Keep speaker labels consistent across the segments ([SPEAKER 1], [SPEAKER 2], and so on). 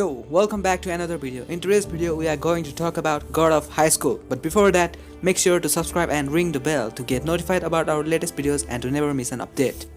[SPEAKER 1] Yo, welcome back to another video. In today's video, we are going to talk about God of High School. But before that, make sure to subscribe and ring the bell to get notified about our latest videos and to never miss an update.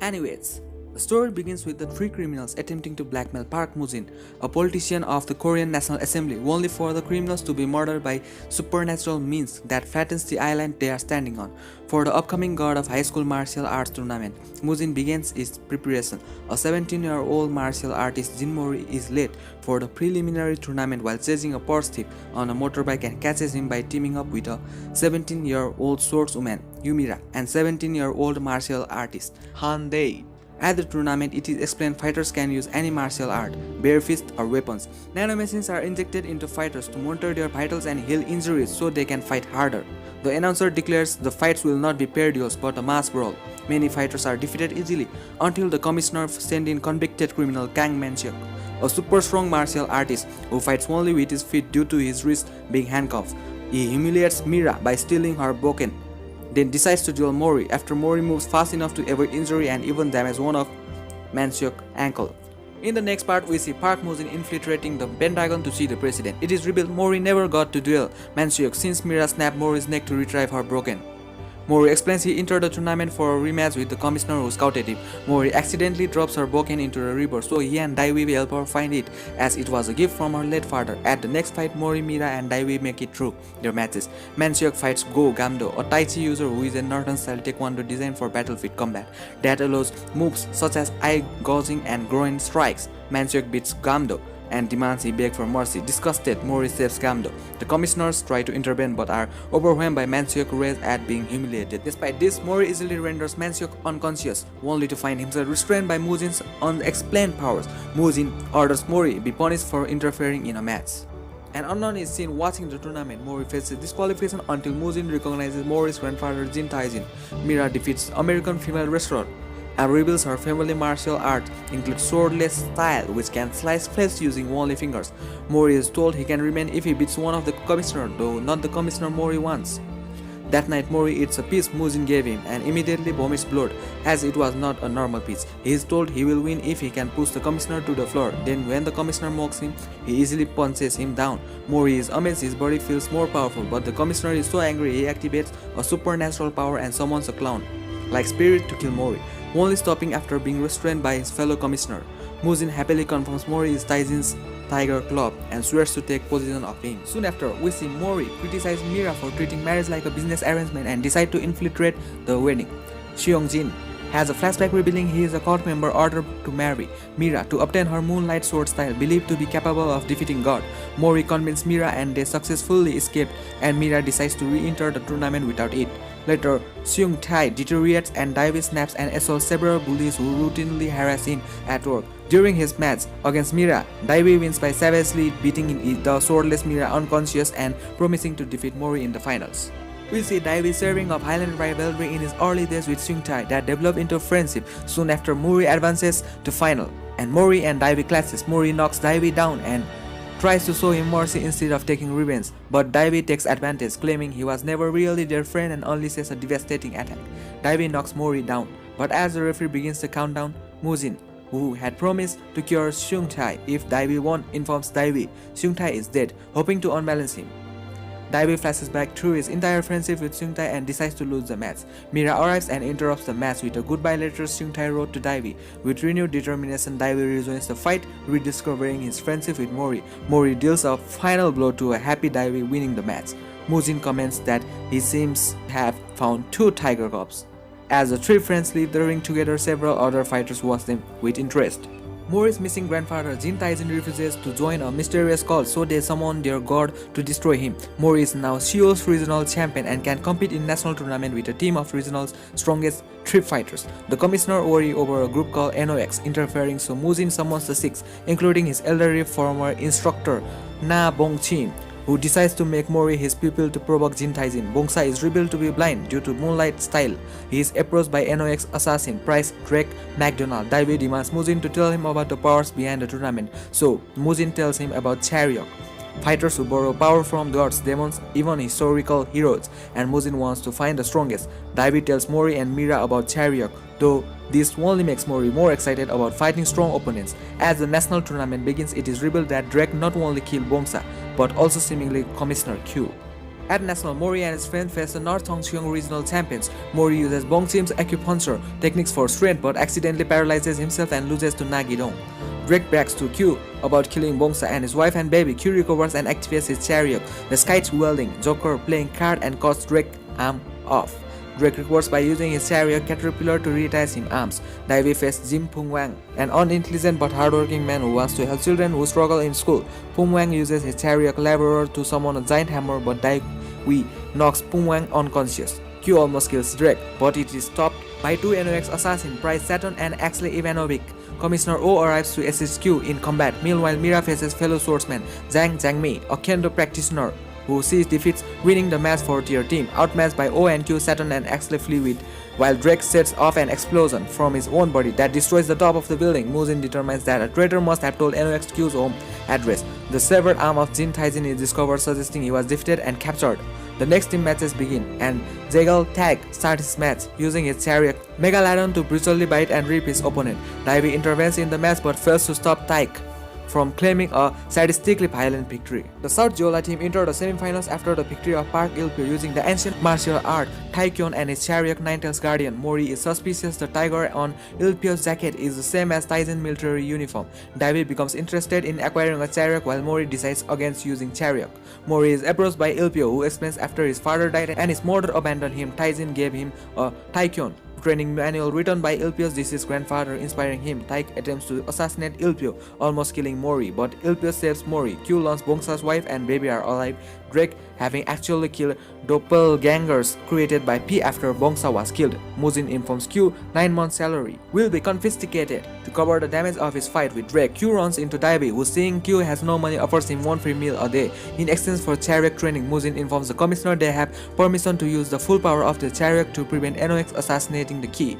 [SPEAKER 1] Anyways, the story begins with the three criminals attempting to blackmail Park Moo-jin, a politician of the Korean National Assembly, only for the criminals to be murdered by supernatural means that flattens the island they are standing on. For the upcoming God of High School martial arts tournament, Moo-jin begins its preparation. A 17-year-old martial artist JINMORI is late for the preliminary tournament while chasing a purse thief on a motorbike and catches him by teaming up with a 17-year-old swordswoman, Yumira, and 17-year-old martial artist, Han Dae. At the tournament, it is explained fighters can use any martial art, bare fists or weapons. Nanomachines are injected into fighters to monitor their vitals and heal injuries so they can fight harder. The announcer declares the fights will not be pair duels but a mass brawl. Many fighters are defeated easily until the commissioner sends in convicted criminal Kang Man-seok, a super strong martial artist who fights only with his feet due to his wrist being handcuffed. He humiliates Mira by stealing her bokken, then decides to duel Mori after Mori moves fast enough to avoid injury and even damage one of Man-seok's ankle. In the next part, we see Park Moo-jin infiltrating the Pentagon to see the president. It is revealed Mori never got to duel Man-seok since Mira snapped Mori's neck to retrieve her bokken. Mori explains he entered the tournament for a rematch with the commissioner who scouted him. Mori accidentally drops her bokken into the river, so he and Daewoo help her find it as it was a gift from her late father. At the next fight, Mori, Mira and Daewoo make it through their matches. Man-seok fights Go Gamdo, a Tai Chi user who is a Northern-style taekwondo designed for battlefield combat that allows moves such as eye gouging and groin strikes. Man-seok beats Gamdo and demands he beg for mercy. Disgusted, Mori saves Gamdo. The commissioners try to intervene but are overwhelmed by Man-seok's rage at being humiliated. Despite this, Mori easily renders Man-seok unconscious, only to find himself restrained by Moo-jin's unexplained powers. Moo-jin orders Mori be punished for interfering in a match. An unknown is seen watching the tournament. Mori faces disqualification until Moo-jin recognizes Mori's grandfather JINTAEJIN. Mira defeats American female wrestler and reveals her family martial art includes swordless style which can slice flesh using only fingers. Mori is told he can remain if he beats one of the commissioner, though not the commissioner Mori wants. That night, Mori eats a piece Moo-jin gave him and immediately vomits blood as it was not a normal piece. He is told he will win if he can push the commissioner to the floor. Then when the commissioner mocks him, he easily punches him down. Mori is amazed his body feels more powerful, but the commissioner is so angry he activates a supernatural power and summons a clown like spirit to kill Mori, only stopping after being restrained by his fellow commissioner. Moo-jin happily confirms Mori is Taijin's Tiger Club and swears to take possession of him. Soon after, we see Mori criticize Mira for treating marriage like a business arrangement and decide to infiltrate the wedding. Seong-jin has a flashback revealing he is a cult member ordered to marry Mira to obtain her moonlight sword style believed to be capable of defeating God. Mori convinces Mira and they successfully escape, and Mira decides to re-enter the tournament without it. Later, Seung-tae deteriorates and Daewoo snaps and assaults several bullies who routinely harass him at work. During his match against Mira, Daewoo wins by savagely beating the swordless Mira unconscious and promising to defeat Mori in the finals. We see Daewoo serving up Highland rivalry in his early days with Seung-tae that developed into friendship soon after Mori advances to final, and Mori and Daewoo clashes. Mori knocks Daewoo down and tries to show him mercy instead of taking revenge, but Daewoo takes advantage, claiming he was never really their friend and unleashes a devastating attack. Daewoo knocks Mori down, but as the referee begins the countdown, Moo-jin, who had promised to cure Seung-tae if Daewoo won, informs Daewoo Seung-tae is dead, hoping to unbalance him. Daewoo flashes back through his entire friendship with Seung-tae and decides to lose the match. Mira arrives and interrupts the match with a goodbye letter Seung-tae wrote to Daewoo. With renewed determination, Daewoo rejoins the fight, rediscovering his friendship with Mori. Mori deals a final blow to a happy Daewoo, winning the match. Moo-jin comments that he seems to have found two tiger cubs. As the three friends leave the ring together, several other fighters watch them with interest. Mori's missing grandfather JINTAEJIN refuses to join a mysterious cult, so they summon their god to destroy him. Mori is now Seoul's regional champion and can compete in national tournament with a team of regional's strongest three fighters. The commissioner worries over a group called NOX interfering, so Moo-jin summons the six, including his elderly former instructor Na Bong-chin, who decides to make Mori his pupil to provoke JINTAEJIN. Bongsa is revealed to be blind due to moonlight style. He is approached by NOX assassin Price Drake McDonald. Daewoo demands Moo-jin to tell him about the powers behind the tournament, so Moo-jin tells him about Charyok, fighters who borrow power from gods, demons, even historical heroes, and Muzin wants to find the strongest. Dabi tells Mori and Mira about Chariot, though this only makes Mori more excited about fighting strong opponents. As the national tournament begins, it is revealed that Drake not only killed Bongsa, but also seemingly Commissioner Q. At National, Mori and his friend face the North Tongcheong regional champions. Mori uses Bongsim's acupuncture techniques for strength but accidentally paralyzes himself and loses to Nagidong. Drake brags to Q about killing Bongsa and his wife and baby. Q recovers and activates his chariot. The Sky's wielding Joker playing card and cuts Drake's arm off. Drake recovers by using his chariot caterpillar to reattach him arms. Daiwi faces Jim Pung Wang, an unintelligent but hardworking man who wants to help children who struggle in school. Pung Wang uses his chariot laborer to summon a giant hammer, but Daiwi knocks Pung Wang unconscious. Q almost kills Drake, but it is stopped by two NOX assassins, Bryce Saturn and Axley Ivanovic. Commissioner O arrives to assist Q in combat. Meanwhile, Mira faces fellow swordsman Zhang Zhangmi, a kendo practitioner who sees defeats, winning the match for their team. Outmatched by O and Q, Saturn and Axley flee with, while Drake sets off an explosion from his own body that destroys the top of the building. Muzin determines that a traitor must have told NOX Q's home address. The severed arm of JINTAEJIN is discovered, suggesting he was defeated and captured. The next team matches begin, and Zegal Tag starts his match using his chariot Megalodon to brutally bite and rip his opponent. Daiwi intervenes in the match but fails to stop Taik from claiming a sadistically violent victory. The South Jeolla team entered the semifinals after the victory of Park Il-pyo using the ancient martial art Taekyon and his chariot Ninetales Guardian. Mori is suspicious the tiger on Il-pyo's jacket is the same as Taijin military uniform. Daiwi becomes interested in acquiring a chariot while Mori decides against using chariot. Mori is approached by Il-pyo, who explains after his father died and his mother abandoned him, Taijin gave him a Taekyon training manual written by Il-pyo's deceased grandfather, inspiring him. Taik attempts to assassinate Il-pyo, almost killing Mori, but Il-pyo saves Mori. Q learns Bongsa's wife and baby are alive, Drake having actually killed doppelgangers created by P after Bongsa was killed. Muzin informs Q 9 months' salary will be confiscated to cover the damage of his fight with Drake. Q runs into Daiwi, who seeing Q has no money offers him one free meal a day. In exchange for chariot training, Muzin informs the commissioner they have permission to use the full power of the chariot to prevent NOX assassinating the key.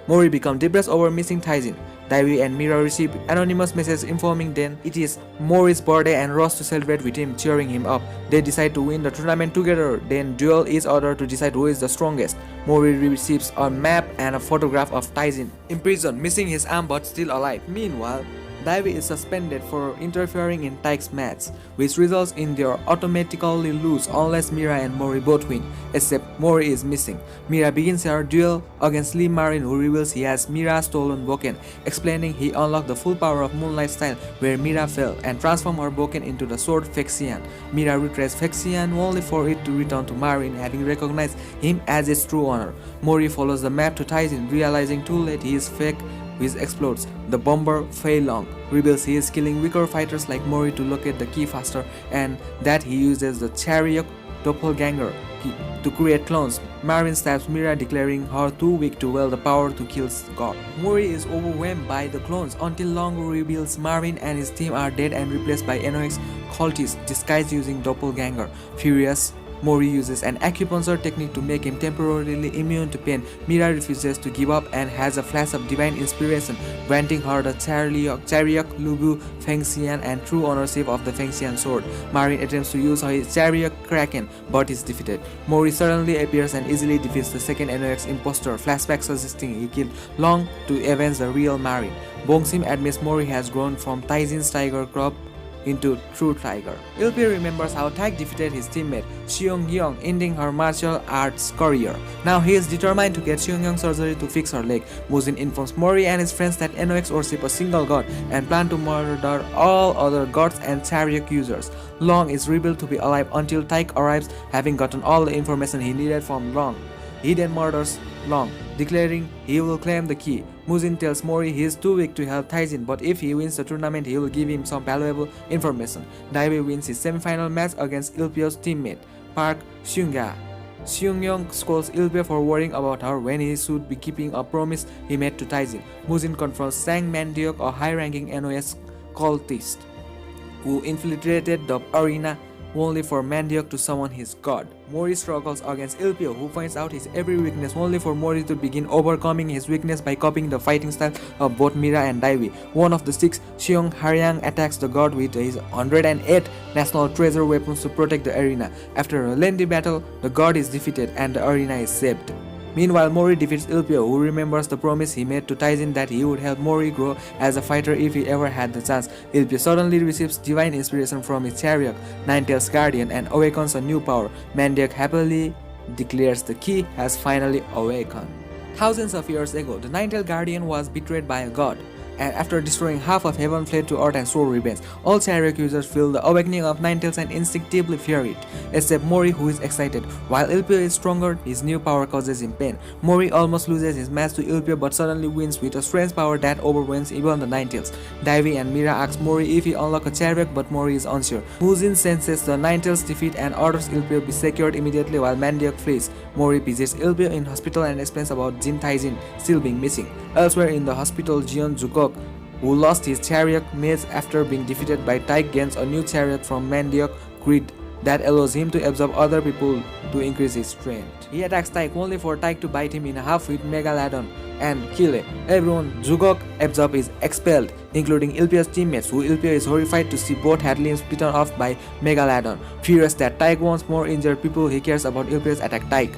[SPEAKER 1] Mori becomes depressed over missing Taijin. Daiwi and Mira receive anonymous message informing them it is Mori's birthday and rush to celebrate with him, cheering him up. They decide to win the tournament together, then duel each other to decide who is the strongest. Mori receives a map and a photograph of Taijin in prison, missing his arm but still alive. Meanwhile, Daiwi is suspended for interfering in Taik's match, which results in their automatically lose unless Mira and Mori both win, except Mori is missing. Mira begins her duel against Lee Marin, who reveals he has Mira's stolen Boken, explaining he unlocked the full power of Moonlight Style where Mira fell and transformed her Boken into the sword Fexian. Mira retrieves Fexian only for it to return to Marin, having recognized him as its true owner. Mori follows the map to Taijin, realizing too late he is fake, which explodes. The bomber Fei Long reveals he is killing weaker fighters like Mori to locate the key faster, and that he uses the chariot doppelganger key to create clones. Marin stabs Mira, declaring her too weak to wield the power to kill God. Mori is overwhelmed by the clones until Long reveals Marin and his team are dead and replaced by NOX cultists disguised using doppelganger. Furious, Mori uses an acupuncture technique to make him temporarily immune to pain. Mira refuses to give up and has a flash of divine inspiration, granting her the chariot Lubu Fengxian and true ownership of the Fengxian sword. Marin attempts to use his chariot Kraken, but is defeated. Mori suddenly appears and easily defeats the second NOX imposter, flashback suggesting he killed Long to avenge the real Marin. Bongsim admits Mori has grown from Taijin's tiger cub into true tiger. Il-pyo remembers how Taik defeated his teammate Seong-yeong, ending her martial arts career. Now he is determined to get Seong-yeong surgery to fix her leg. Muzin informs Mori and his friends that NOX worship a single god and plan to murder all other gods and chariot users. Long is revealed to be alive until Taik arrives, having gotten all the information he needed from Long. He then murders Long, declaring he will claim the key. Muzin tells Mori he is too weak to help Taijin, but if he wins the tournament, he will give him some valuable information. Daiwi wins his semi-final match against Il-pyo's teammate, Park Seung-ga. Seong-yeong scolds Il-pyo for worrying about her when he should be keeping a promise he made to Taijin. Muzin confronts Sang Man-deok, a high-ranking NOS cultist, who infiltrated the arena only for Man-deok to summon his god. Mori struggles against Ilpio, who finds out his every weakness, only for Mori to begin overcoming his weakness by copying the fighting style of both Mira and Daiwi. One of the 6, Seong Haryang, attacks the god with his 108 national treasure weapons to protect the arena. After a lengthy battle, the god is defeated and the arena is saved. Meanwhile, Mori defeats Ilpio, who remembers the promise he made to Taijin that he would help Mori grow as a fighter if he ever had the chance. Ilpio suddenly receives divine inspiration from his chariot, Ninetales Guardian, and awakens a new power. Mandiak happily declares the key has finally awakened. Thousands of years ago, the Ninetales Guardian was betrayed by a god, and after destroying half of heaven fled to earth and swore revenge. All chariot users feel the awakening of Ninetales and instinctively fear it, except Mori, who is excited. While Ilpio is stronger, his new power causes him pain. Mori almost loses his match to Ilpio but suddenly wins with a strange power that overwhelms even the Ninetales. Daiwi and Mira ask Mori if he unlocks a chariot, but Mori is unsure. Mujin senses the Ninetales defeat and orders Ilpio be secured immediately while Mandiak flees. Mori visits Ilpio in hospital and explains about JINTAEJIN still being missing. Elsewhere in the hospital, Jeon Jukok, who lost his chariot maze after being defeated by Taik, gains a new chariot from Mandiak Grid that allows him to absorb other people to increase his strength. He attacks Taik only for Taik to bite him in half with Megalodon and kill it. Everyone Jugok absorbed is expelled, including Ilpio's teammates, who Ilpio is horrified to see both head limbs bitten off by Megalodon. Furious that Taik wants more injured people, he cares about Ilpio's attack Taik.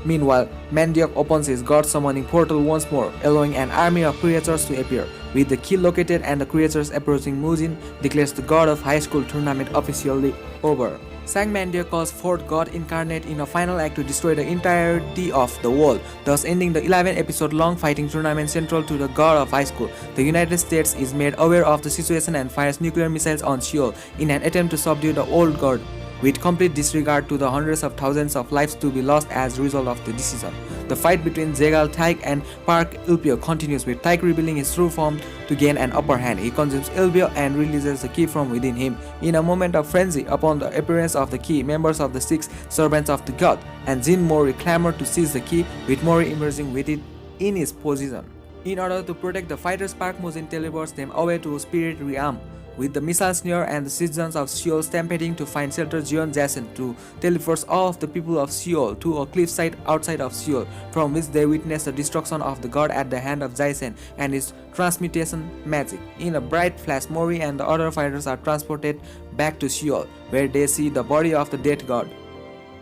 [SPEAKER 1] Meanwhile, Mandiak opens his god summoning portal once more, allowing an army of creatures to appear. With the key located and the creatures approaching, Mujin declares the God of High School tournament officially over. Sang Mandiak calls forth God incarnate in a final act to destroy the entirety of the world, thus ending the 11-episode long fighting tournament central to the God of High School. The United States is made aware of the situation and fires nuclear missiles on Seoul in an attempt to subdue the old God, with complete disregard to the hundreds of thousands of lives to be lost as a result of the decision. The fight between Jegal Taik and Park Ilpio continues, with Taik revealing his true form to gain an upper hand. He consumes Ilpio and releases the key from within him. In a moment of frenzy, upon the appearance of the key, members of the 6 servants of the god and JINMORI clamor to seize the key, with Mori emerging with it in his position. In order to protect the fighters, Park Mujin teleports them away to Spirit Realm, with the missiles near and the citizens of Seoul stampeding to find shelter. Jeon Jason to teleports all of the people of Seoul to a cliffside outside of Seoul, from which they witness the destruction of the god at the hand of Jason and his transmutation magic. In a bright flash, Mori and the other fighters are transported back to Seoul, where they see the body of the dead god.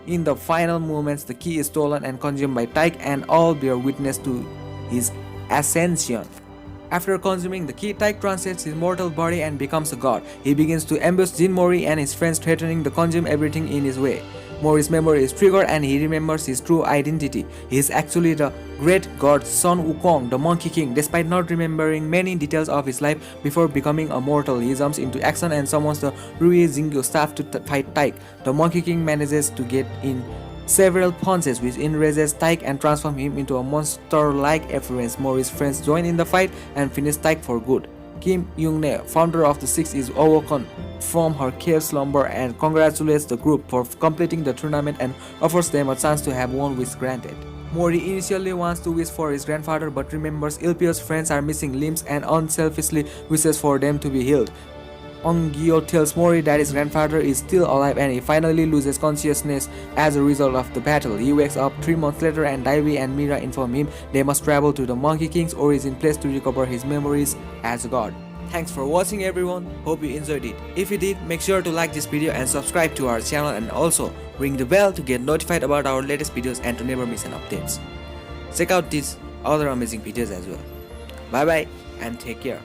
[SPEAKER 1] In the final moments, the key is stolen and consumed by Taik, and all bear witness to his ascension. After consuming the key, Taik transcends his mortal body and becomes a god. He begins to ambush JINMORI and his friends, threatening to consume everything in his way. Mori's memory is triggered and he remembers his true identity. He is actually the great god Sun Wukong, the Monkey King. Despite not remembering many details of his life before becoming a mortal, he jumps into action and summons the Rui Jingyu staff to fight Taik. The Monkey King manages to get in several punches, which enrages Taik and transform him into a monster-like appearance. Mori's friends join in the fight and finish Taik for good. Kim Young-ne, founder of the 6, is awoken from her cave slumber and congratulates the group for completing the tournament and offers them a chance to have one wish granted. Mori initially wants to wish for his grandfather but remembers Ilpio's friends are missing limbs and unselfishly wishes for them to be healed. Ongyo tells Mori that his grandfather is still alive and he finally loses consciousness as a result of the battle. He wakes up 3 months later and Daiwi and Mira inform him they must travel to the Monkey King's origin place to recover his memories as a god. Thanks for watching everyone, hope you enjoyed it. If you did, make sure to like this video and subscribe to our channel, and also ring the bell to get notified about our latest videos and to never miss an updates. Check out these other amazing videos as well. Bye bye and take care.